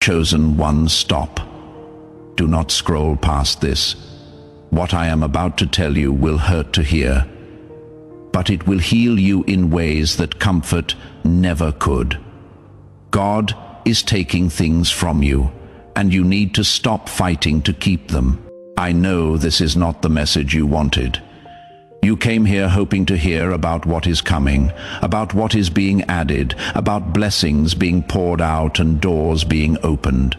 Chosen one, stop. Do not scroll past this. What I am about to tell you will hurt to hear, but it will heal you in ways that comfort never could. God is taking things from you, and you need to stop fighting to keep them. I know this is not the message you wanted. You came here hoping to hear about what is coming, about what is being added, about blessings being poured out and doors being opened.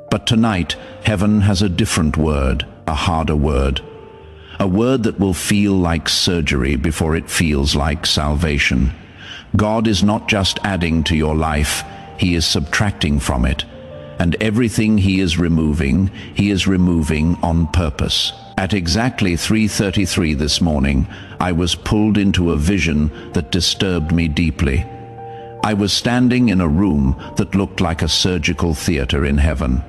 But tonight, heaven has a different word, a harder word. A word that will feel like surgery before it feels like salvation. God is not just adding to your life, He is subtracting from it. And everything He is removing on purpose. At exactly 3:33 this morning, I was pulled into a vision that disturbed me deeply. I was standing in a room that looked like a surgical theater in heaven.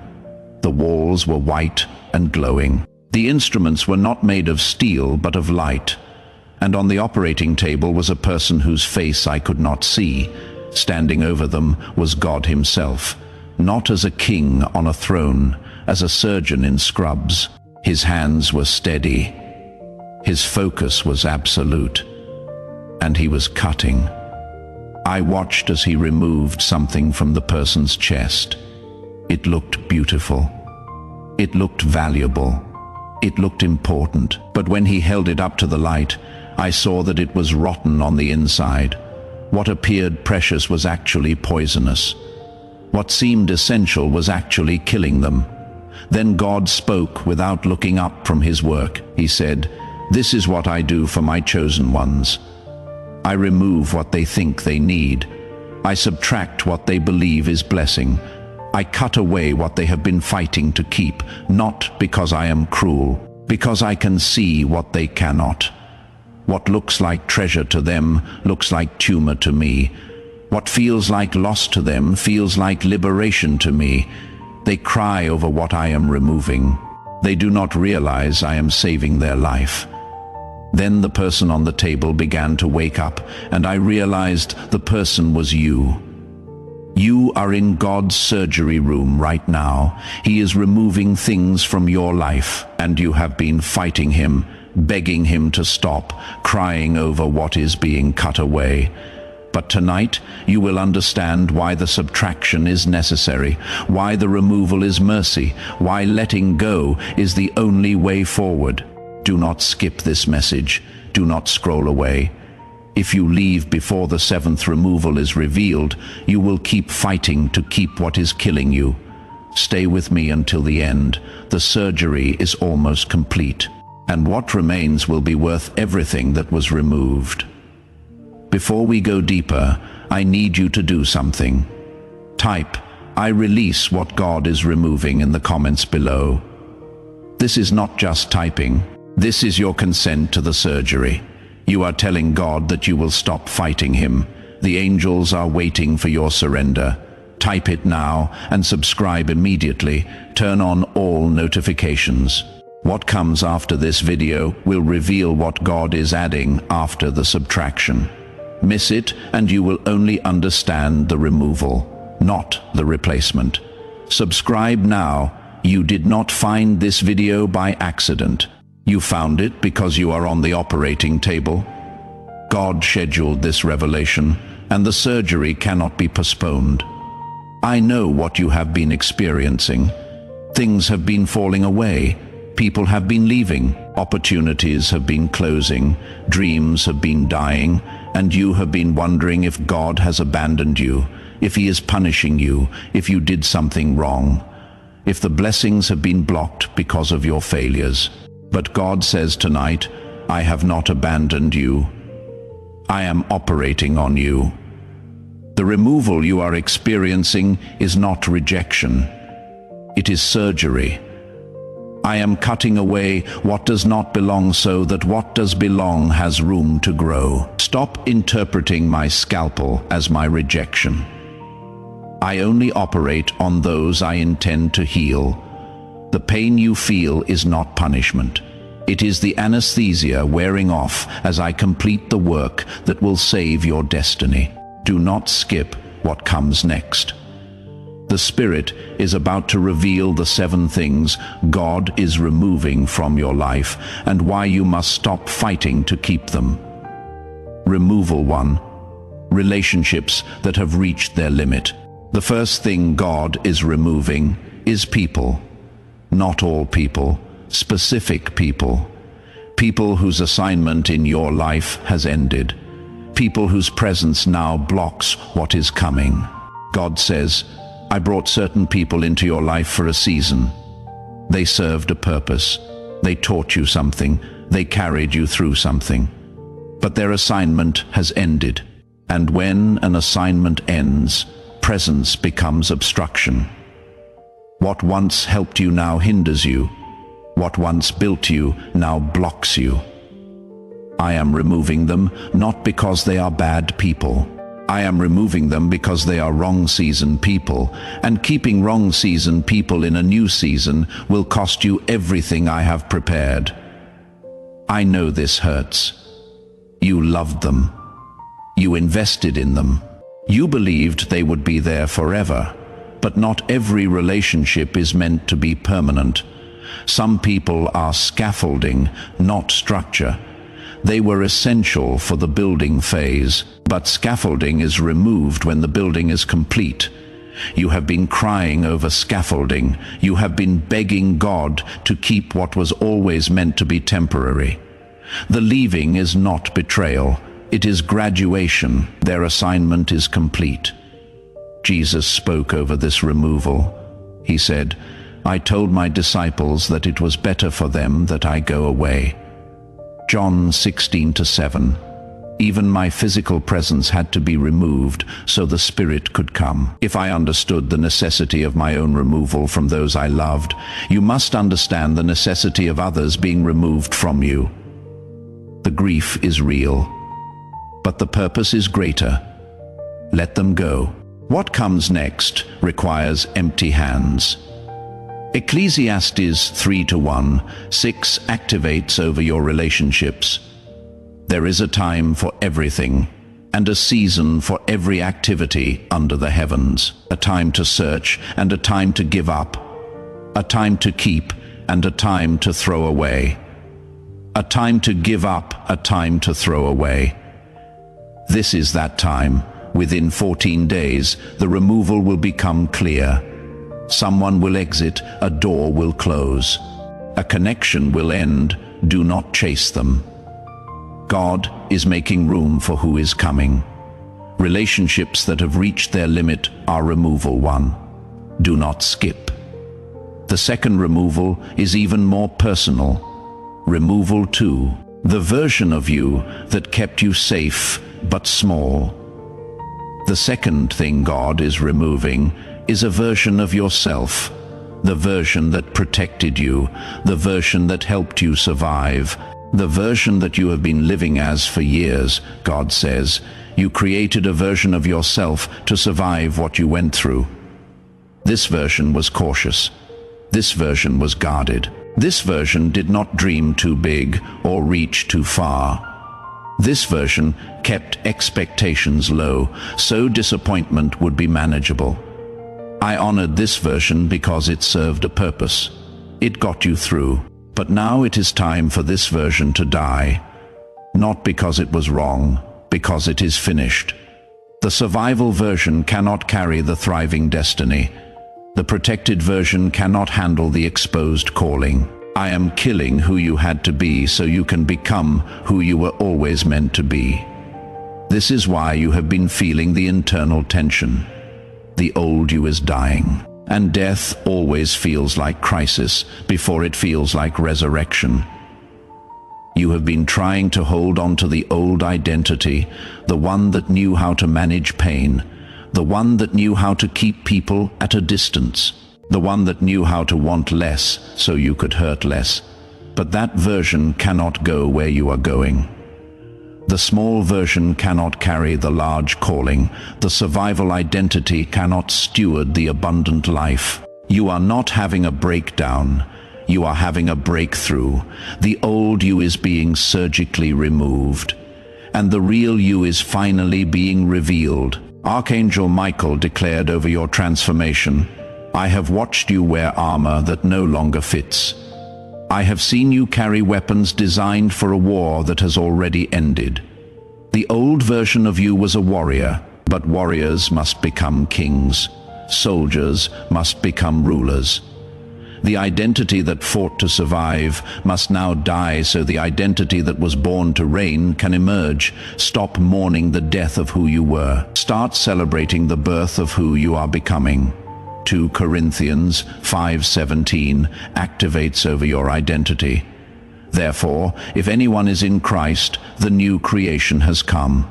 The walls were white and glowing. The instruments were not made of steel but of light. And on the operating table was a person whose face I could not see. Standing over them was God Himself, not as a king on a throne, as a surgeon in scrubs. His hands were steady. His focus was absolute. And He was cutting. I watched as He removed something from the person's chest. It looked beautiful. It looked valuable. It looked important. But when He held it up to the light, I saw that it was rotten on the inside. What appeared precious was actually poisonous. What seemed essential was actually killing them. Then God spoke without looking up from His work. He said, "This is what I do for my chosen ones. I remove what they think they need. I subtract what they believe is blessing. I cut away what they have been fighting to keep, not because I am cruel, because I can see what they cannot. What looks like treasure to them looks like tumor to me. What feels like loss to them feels like liberation to me. They cry over what I am removing. They do not realize I am saving their life." Then the person on the table began to wake up, and I realized the person was you. You are in God's surgery room right now. He is removing things from your life, and you have been fighting Him, begging Him to stop, crying over what is being cut away. But tonight you will understand why the subtraction is necessary, why the removal is mercy, why letting go is the only way forward. Do not skip this message. Do not scroll away. If you leave before the seventh removal is revealed, you will keep fighting to keep what is killing you. Stay with me until the end. The surgery is almost complete, and what remains will be worth everything that was removed. Before we go deeper, I need you to do something. Type, "I release what God is removing" in the comments below. This is not just typing. This is your consent to the surgery. You are telling God that you will stop fighting Him. The angels are waiting for your surrender. Type it now and subscribe immediately. Turn on all notifications. What comes after this video will reveal what God is adding after the subtraction. Miss it and you will only understand the removal, not the replacement. Subscribe now. You did not find this video by accident. You found it because you are on the operating table. God scheduled this revelation, and the surgery cannot be postponed. I know what you have been experiencing. Things have been falling away. People have been leaving. Opportunities have been closing. Dreams have been dying. And you have been wondering if God has abandoned you, if He is punishing you, if you did something wrong, if the blessings have been blocked because of your failures. But God says tonight, "I have not abandoned you. I am operating on you." The removal you are experiencing is not rejection. It is surgery. I am cutting away what does not belong so that what does belong has room to grow. Stop interpreting my scalpel as my rejection. I only operate on those I intend to heal. The pain you feel is not punishment. It is the anesthesia wearing off as I complete the work that will save your destiny. Do not skip what comes next. The Spirit is about to reveal the 7 things God is removing from your life and why you must stop fighting to keep them. Removal 1. Relationships that have reached their limit. The first thing God is removing is people. Not all people, specific people. People whose assignment in your life has ended. People whose presence now blocks what is coming. God says, I brought certain people into your life for a season. They served a purpose. They taught you something. They carried you through something. But their assignment has ended. And when an assignment ends, presence becomes obstruction. What once helped you now hinders you. What once built you now blocks you. I am removing them not because they are bad people. I am removing them because they are wrong season people, and keeping wrong season people in a new season will cost you everything I have prepared. I know this hurts. You loved them. You invested in them. You believed they would be there forever, but not every relationship is meant to be permanent. Some people are scaffolding, not structure. They were essential for the building phase, but scaffolding is removed when the building is complete. You have been crying over scaffolding. You have been begging God to keep what was always meant to be temporary. The leaving is not betrayal. It is graduation. Their assignment is complete. Jesus spoke over this removal. He said, I told my disciples that it was better for them that I go away. John 16:7. Even my physical presence had to be removed so the Spirit could come. If I understood the necessity of my own removal from those I loved, you must understand the necessity of others being removed from you. The grief is real, but the purpose is greater. Let them go. What comes next requires empty hands. Ecclesiastes 3:1-6 activates over your relationships. There is a time for everything, and a season for every activity under the heavens. A time to search and a time to give up. A time to keep and a time to throw away. A time to give up, a time to throw away. This is that time. Within 14 days, the removal will become clear. Someone will exit, a door will close. A connection will end. Do not chase them. God is making room for who is coming. Relationships that have reached their limit are removal 1. Do not skip. The second removal is even more personal. Removal 2. The version of you that kept you safe but small. The second thing God is removing is a version of yourself, the version that protected you, the version that helped you survive, the version that you have been living as for years. God says, you created a version of yourself to survive what you went through. This version was cautious. This version was guarded. This version did not dream too big or reach too far. This version kept expectations low, so disappointment would be manageable. I honored this version because it served a purpose. It got you through. But now it is time for this version to die. Not because it was wrong, because it is finished. The survival version cannot carry the thriving destiny. The protected version cannot handle the exposed calling. I am killing who you had to be so you can become who you were always meant to be. This is why you have been feeling the internal tension. The old you is dying, and death always feels like crisis before it feels like resurrection. You have been trying to hold on to the old identity, the one that knew how to manage pain, the one that knew how to keep people at a distance, the one that knew how to want less so you could hurt less. But that version cannot go where you are going. The small version cannot carry the large calling. The survival identity cannot steward the abundant life. You are not having a breakdown. You are having a breakthrough. The old you is being surgically removed, and the real you is finally being revealed. Archangel Michael declared over your transformation, I have watched you wear armor that no longer fits. I have seen you carry weapons designed for a war that has already ended. The old version of you was a warrior, but warriors must become kings. Soldiers must become rulers. The identity that fought to survive must now die so the identity that was born to reign can emerge. Stop mourning the death of who you were. Start celebrating the birth of who you are becoming. 2 Corinthians 5:17 activates over your identity. Therefore, if anyone is in Christ, the new creation has come.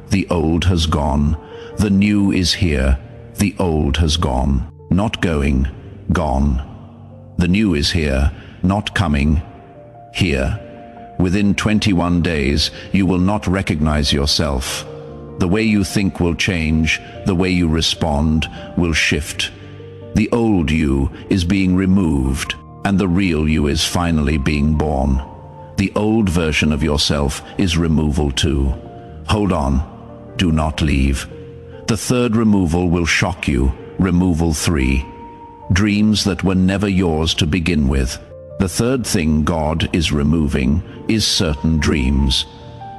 The old has gone. The new is here. The old has gone. Not going, gone. The new is here, not coming, here. Within 21 days, you will not recognize yourself. The way you think will change, the way you respond will shift. The old you is being removed, and the real you is finally being born. The old version of yourself is removal too. Hold on, do not leave. The third removal will shock you, removal 3. Dreams that were never yours to begin with. The third thing God is removing is certain dreams.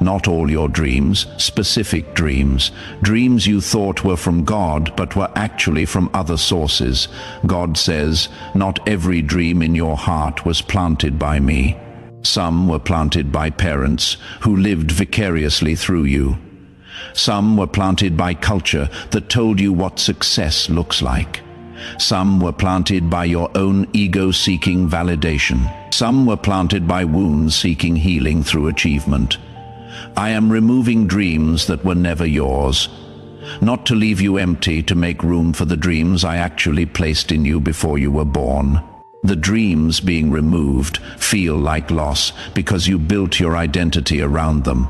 Not all your dreams, specific dreams. Dreams you thought were from God but were actually from other sources. God says, not every dream in your heart was planted by me. Some were planted by parents who lived vicariously through you. Some were planted by culture that told you what success looks like. Some were planted by your own ego-seeking validation. Some were planted by wounds seeking healing through achievement. I am removing dreams that were never yours, not to leave you empty, to make room for the dreams I actually placed in you before you were born. The dreams being removed feel like loss because you built your identity around them,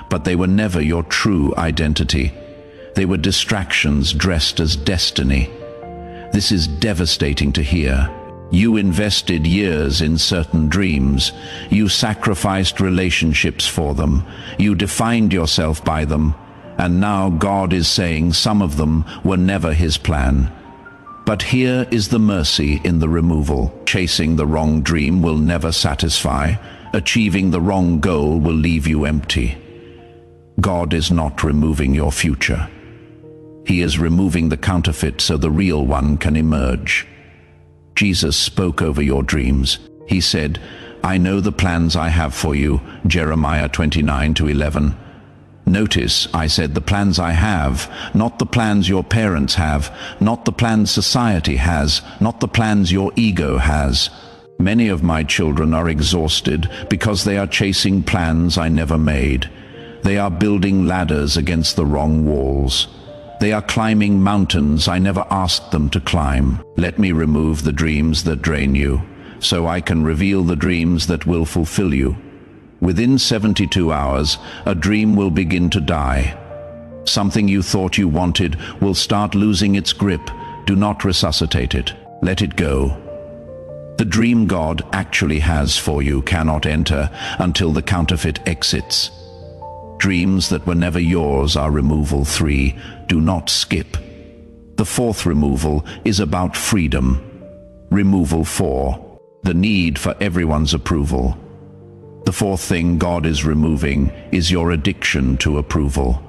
but they were never your true identity. They were distractions dressed as destiny. This is devastating to hear. You invested years in certain dreams. You sacrificed relationships for them. You defined yourself by them. And now God is saying some of them were never His plan. But here is the mercy in the removal. Chasing the wrong dream will never satisfy. Achieving the wrong goal will leave you empty. God is not removing your future. He is removing the counterfeit so the real one can emerge. Jesus spoke over your dreams. He said, I know the plans I have for you, Jeremiah 29:11. Notice, I said the plans I have, not the plans your parents have, not the plans society has, not the plans your ego has. Many of my children are exhausted because they are chasing plans I never made. They are building ladders against the wrong walls. They are climbing mountains I never asked them to climb. Let me remove the dreams that drain you, so I can reveal the dreams that will fulfill you. Within 72 hours, a dream will begin to die. Something you thought you wanted will start losing its grip. Do not resuscitate it. Let it go. The dream God actually has for you cannot enter until the counterfeit exits. Dreams that were never yours are removal 3. Do not skip. The fourth removal is about freedom. Removal 4. The need for everyone's approval. The fourth thing God is removing is your addiction to approval.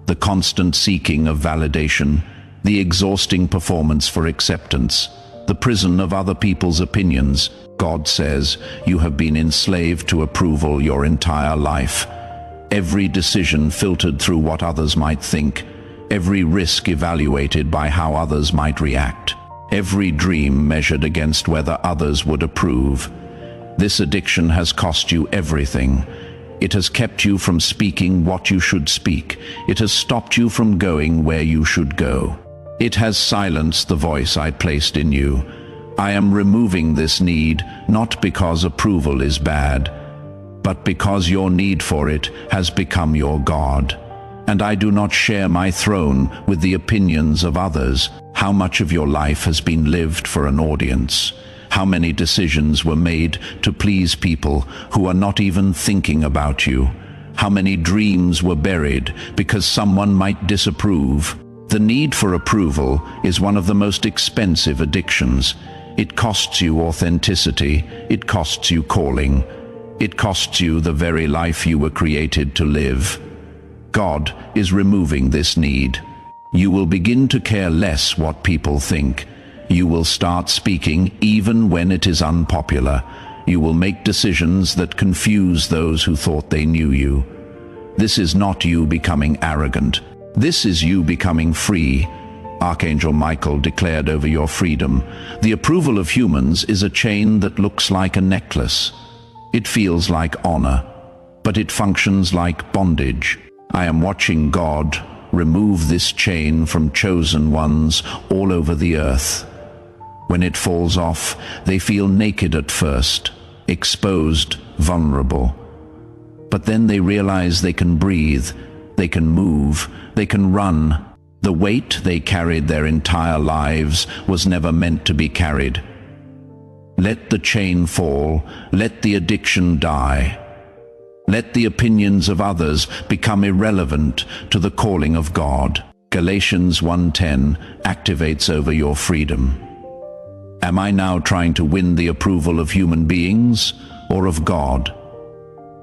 The constant seeking of validation, the exhausting performance for acceptance, the prison of other people's opinions. God says you have been enslaved to approval your entire life. Every decision filtered through what others might think, every risk evaluated by how others might react, every dream measured against whether others would approve. This addiction has cost you everything. It has kept you from speaking what you should speak. It has stopped you from going where you should go. It has silenced the voice I placed in you. I am removing this need, not because approval is bad, but because your need for it has become your God. And I do not share my throne with the opinions of others. How much of your life has been lived for an audience? How many decisions were made to please people who are not even thinking about you? How many dreams were buried because someone might disapprove? The need for approval is one of the most expensive addictions. It costs you authenticity, it costs you calling, it costs you the very life you were created to live. God is removing this need. You will begin to care less what people think. You will start speaking even when it is unpopular. You will make decisions that confuse those who thought they knew you. This is not you becoming arrogant. This is you becoming free. Archangel Michael declared over your freedom. The approval of humans is a chain that looks like a necklace. It feels like honor, but it functions like bondage. I am watching God remove this chain from chosen ones all over the earth. When it falls off, they feel naked at first, exposed, vulnerable. But then they realize they can breathe, they can move, they can run. The weight they carried their entire lives was never meant to be carried. Let the chain fall, let the addiction die. Let the opinions of others become irrelevant to the calling of God. Galatians 1:10 activates over your freedom. Am I now trying to win the approval of human beings or of God?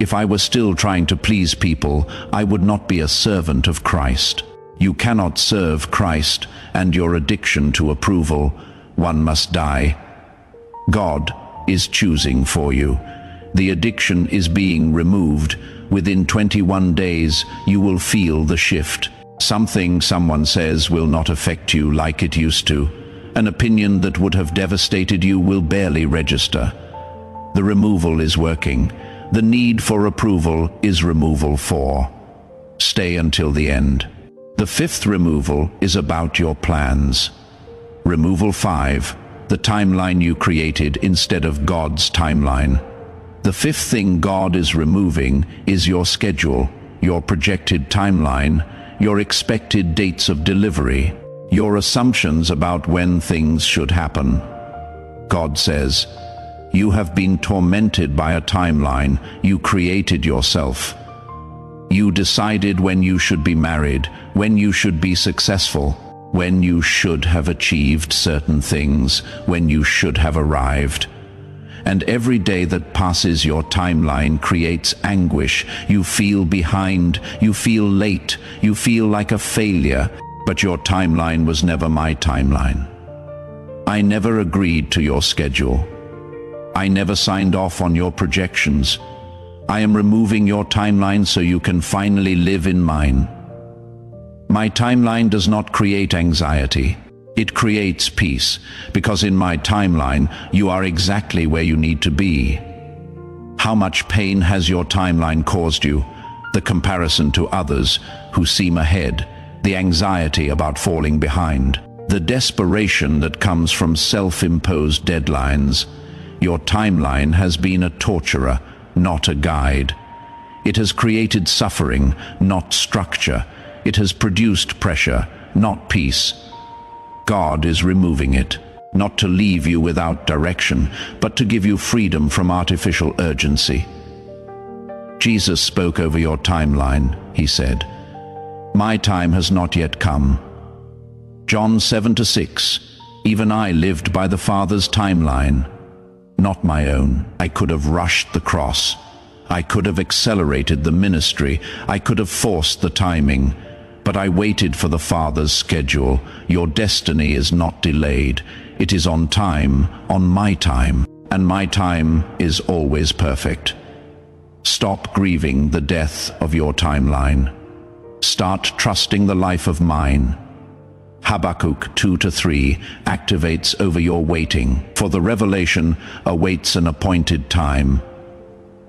If I were still trying to please people, I would not be a servant of Christ. You cannot serve Christ and your addiction to approval. One must die. God is choosing for you. The addiction is being removed. Within 21 days, you will feel the shift. Something someone says will not affect you like it used to. An opinion that would have devastated you will barely register. The removal is working. The need for approval is removal 4. Stay until the end. The 5th removal is about your plans. Removal 5, the timeline you created instead of God's timeline. The 5th thing God is removing is your schedule, your projected timeline, your expected dates of delivery, your assumptions about when things should happen. God says, you have been tormented by a timeline you created yourself. You decided when you should be married, when you should be successful, when you should have achieved certain things, when you should have arrived. And every day that passes your timeline creates anguish. You feel behind, you feel late, you feel like a failure, but your timeline was never my timeline. I never agreed to your schedule. I never signed off on your projections. I am removing your timeline so you can finally live in mine. My timeline does not create anxiety. It creates peace, because in my timeline, you are exactly where you need to be. How much pain has your timeline caused you? The comparison to others who seem ahead, the anxiety about falling behind, the desperation that comes from self-imposed deadlines. Your timeline has been a torturer, not a guide. It has created suffering, not structure. It has produced pressure, not peace. God is removing it, not to leave you without direction, but to give you freedom from artificial urgency. Jesus spoke over your timeline. He said, "My time has not yet come." John 7:6, even I lived by the Father's timeline, not my own. I could have rushed the cross. I could have accelerated the ministry. I could have forced the timing. But I waited for the Father's schedule. Your destiny is not delayed. It is on time, on my time, and my time is always perfect. Stop grieving the death of your timeline. Start trusting the life of mine. Habakkuk 2-3 activates over your waiting, for the revelation awaits an appointed time.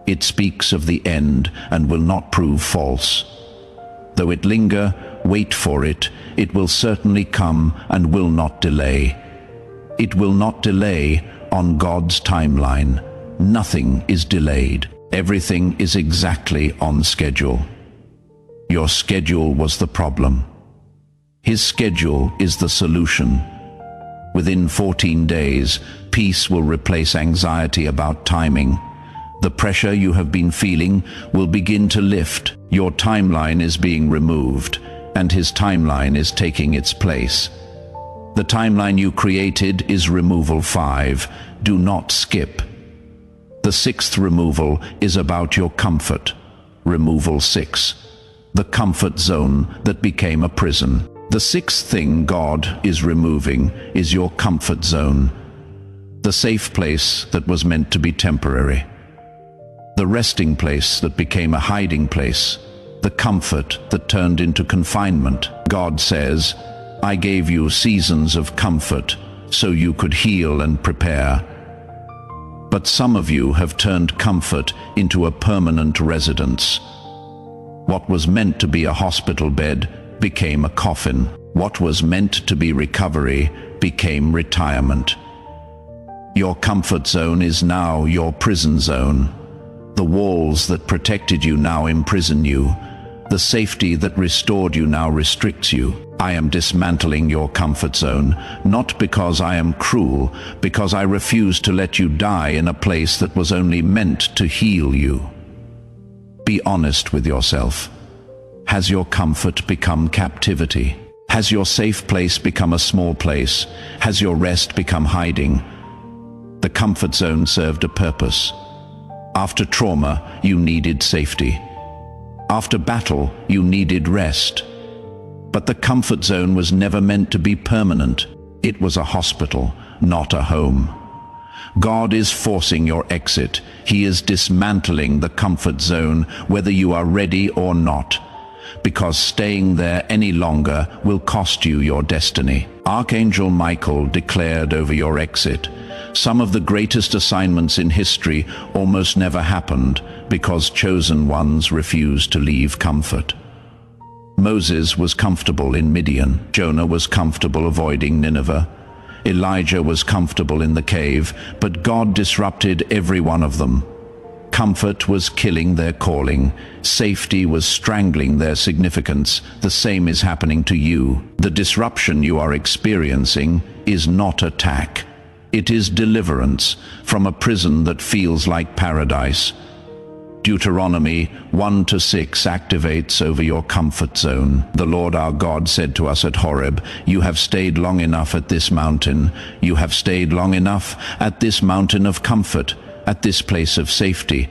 It speaks of the end and will not prove false. Though it linger, wait for it. It will certainly come and will not delay. It will not delay on God's timeline. Nothing is delayed. Everything is exactly on schedule. Your schedule was the problem. His schedule is the solution. Within 14 days, peace will replace anxiety about timing. The pressure you have been feeling will begin to lift. Your timeline is being removed. and his timeline is taking its place. The timeline you created is removal 5. Do not skip. The 6th removal is about your comfort. Removal 6. The comfort zone that became a prison. The 6th thing God is removing is your comfort zone. The safe place that was meant to be temporary. The resting place that became a hiding place. The comfort that turned into confinement. God says, I gave you seasons of comfort so you could heal and prepare. But some of you have turned comfort into a permanent residence. What was meant to be a hospital bed became a coffin. What was meant to be recovery became retirement. Your comfort zone is now your prison zone. The walls that protected you now imprison you. The safety that restored you now restricts you. I am dismantling your comfort zone, not because I am cruel, because I refuse to let you die in a place that was only meant to heal you. Be honest with yourself. Has your comfort become captivity? Has your safe place become a small place? Has your rest become hiding? The comfort zone served a purpose. After trauma, you needed safety. After battle, you needed rest. But the comfort zone was never meant to be permanent. It was a hospital, not a home. God is forcing your exit. He is dismantling the comfort zone, whether you are ready or not, because staying there any longer will cost you your destiny. Archangel Michael declared over your exit, some of the greatest assignments in history almost never happened because chosen ones refused to leave comfort. Moses was comfortable in Midian. Jonah was comfortable avoiding Nineveh. Elijah was comfortable in the cave, but God disrupted every one of them. Comfort was killing their calling. Safety was strangling their significance. The same is happening to you. The disruption you are experiencing is not attack. It is deliverance from a prison that feels like paradise. Deuteronomy 1-6 activates over your comfort zone. The Lord our God said to us at Horeb, you have stayed long enough at this mountain. You have stayed long enough at this mountain of comfort, at this place of safety.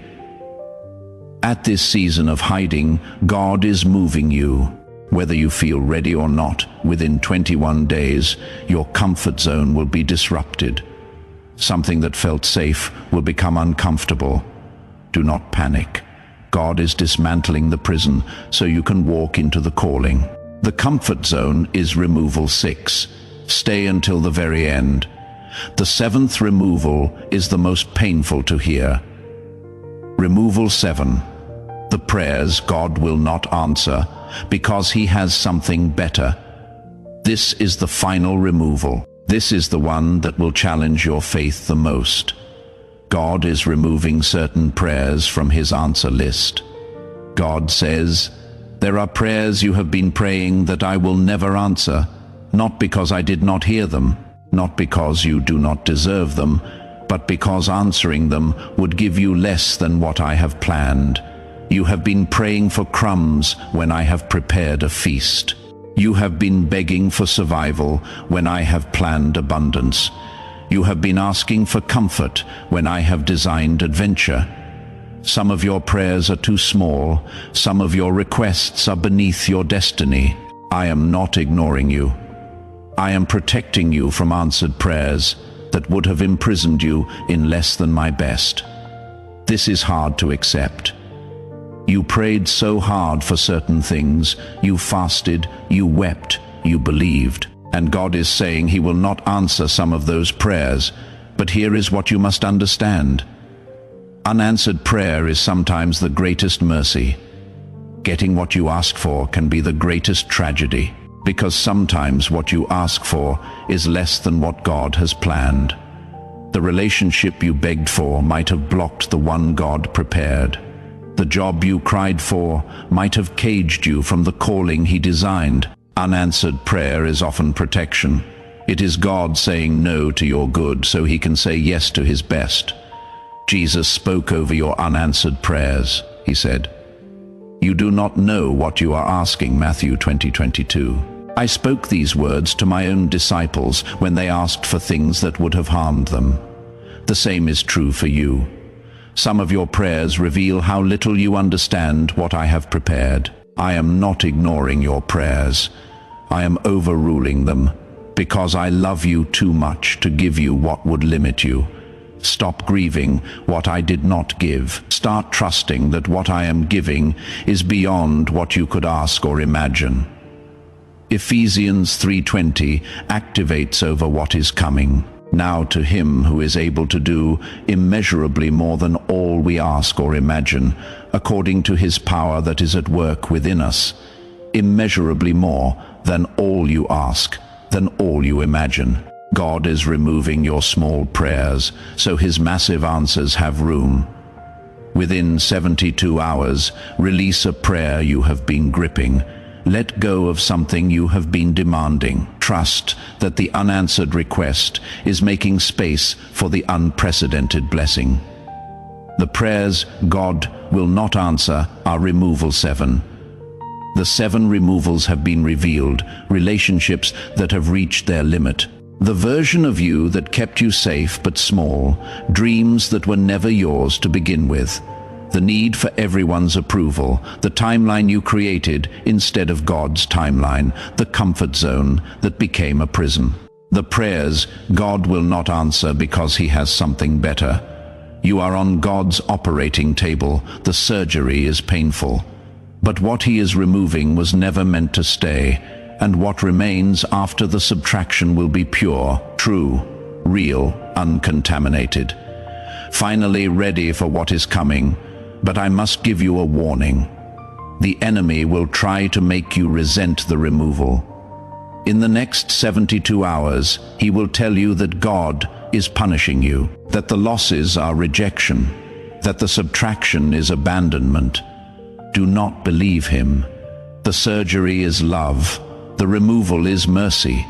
At this season of hiding, God is moving you. Whether you feel ready or not, within 21 days, your comfort zone will be disrupted. Something that felt safe will become uncomfortable. Do not panic. God is dismantling the prison so you can walk into the calling. The comfort zone is removal 6. Stay until the very end. The 7th removal is the most painful to hear. Removal 7. The prayers God will not answer because He has something better. This is the final removal. This is the one that will challenge your faith the most. God is removing certain prayers from His answer list. God says, there are prayers you have been praying that I will never answer, not because I did not hear them, not because you do not deserve them, but because answering them would give you less than what I have planned. You have been praying for crumbs when I have prepared a feast. You have been begging for survival when I have planned abundance. You have been asking for comfort when I have designed adventure. Some of your prayers are too small. Some of your requests are beneath your destiny. I am not ignoring you. I am protecting you from answered prayers that would have imprisoned you in less than my best. This is hard to accept. You prayed so hard for certain things. You fasted, you wept, you believed. And God is saying He will not answer some of those prayers. But here is what you must understand. Unanswered prayer is sometimes the greatest mercy. Getting what you ask for can be the greatest tragedy, because sometimes what you ask for is less than what God has planned. The relationship you begged for might have blocked the one God prepared. The job you cried for might have caged you from the calling He designed. Unanswered prayer is often protection. It is God saying no to your good so He can say yes to His best. Jesus spoke over your unanswered prayers. He said, You do not know what you are asking, Matthew 20:22. I spoke these words to my own disciples when they asked for things that would have harmed them. The same is true for you. Some of your prayers reveal how little you understand what I have prepared. I am not ignoring your prayers. I am overruling them, because I love you too much to give you what would limit you. Stop grieving what I did not give. Start trusting that what I am giving is beyond what you could ask or imagine. Ephesians 3:20 activates over what is coming. Now to him who is able to do immeasurably more than all we ask or imagine, according to his power that is at work within us, immeasurably more than all you ask, than all you imagine. God is removing your small prayers, so his massive answers have room. Within 72 hours, release a prayer you have been gripping. Let go of something you have been demanding. Trust that the unanswered request is making space for the unprecedented blessing. The prayers God will not answer are removal 7. The 7 removals have been revealed, relationships that have reached their limit. The version of you that kept you safe but small, dreams that were never yours to begin with, the need for everyone's approval, the timeline you created instead of God's timeline, the comfort zone that became a prison. The prayers God will not answer because he has something better. You are on God's operating table. The surgery is painful, but what he is removing was never meant to stay. And what remains after the subtraction will be pure, true, real, uncontaminated. Finally ready for what is coming, but I must give you a warning. The enemy will try to make you resent the removal. In the next 72 hours, he will tell you that God is punishing you, that the losses are rejection, that the subtraction is abandonment. Do not believe him. The surgery is love. The removal is mercy,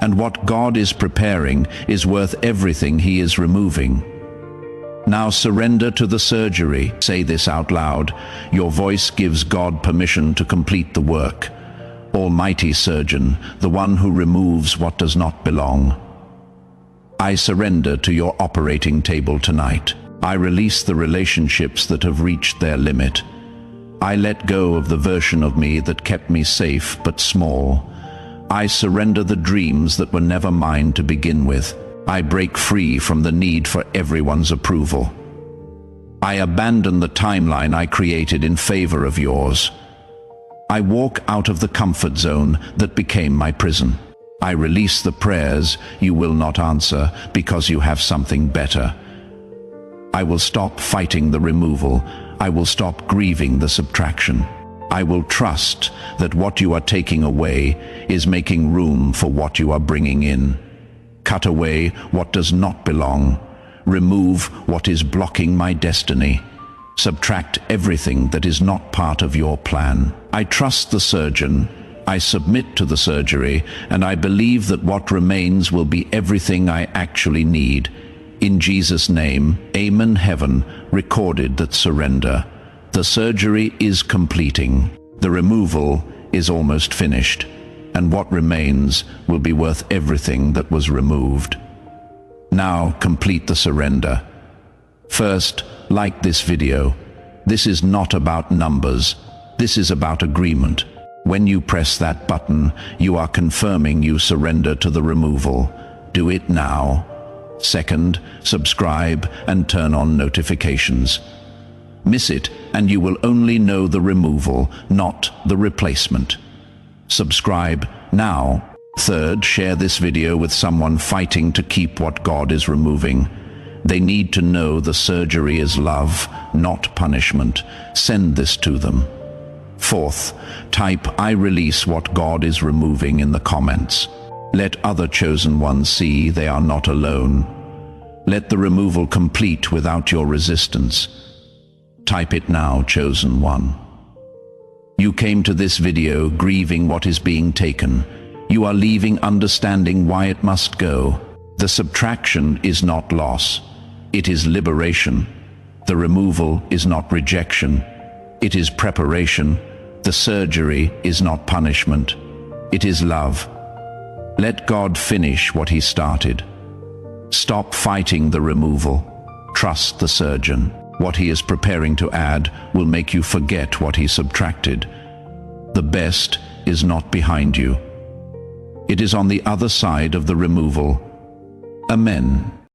and what God is preparing is worth everything he is removing. Now surrender to the surgery. Say this out loud. Your voice gives God permission to complete the work. Almighty Surgeon, the one who removes what does not belong. I surrender to your operating table tonight. I release the relationships that have reached their limit. I let go of the version of me that kept me safe but small. I surrender the dreams that were never mine to begin with. I break free from the need for everyone's approval. I abandon the timeline I created in favor of yours. I walk out of the comfort zone that became my prison. I release the prayers you will not answer because you have something better. I will stop fighting the removal. I will stop grieving the subtraction. I will trust that what you are taking away is making room for what you are bringing in. Cut away what does not belong. Remove what is blocking my destiny. Subtract everything that is not part of your plan. I trust the surgeon. I submit to the surgery, and I believe that what remains will be everything I actually need. In Jesus' name, Amen. Heaven recorded that surrender. The surgery is completing. The removal is almost finished, and what remains will be worth everything that was removed. Now complete the surrender. First, like this video. This is not about numbers. This is about agreement. When you press that button, you are confirming you surrender to the removal. Do it now. Second, subscribe and turn on notifications. Miss it, and you will only know the removal, not the replacement. Subscribe now. Third, share this video with someone fighting to keep what God is removing. They need to know the surgery is love, not punishment. Send this to them. Fourth, type "I release what God is removing" in the comments. Let other chosen ones see they are not alone. Let the removal complete without your resistance. Type it now, chosen one. You came to this video grieving what is being taken. You are leaving understanding why it must go. The subtraction is not loss. It is liberation. The removal is not rejection. It is preparation. The surgery is not punishment. It is love. Let God finish what he started. Stop fighting the removal. Trust the surgeon. What he is preparing to add will make you forget what he subtracted. The best is not behind you. It is on the other side of the removal. Amen.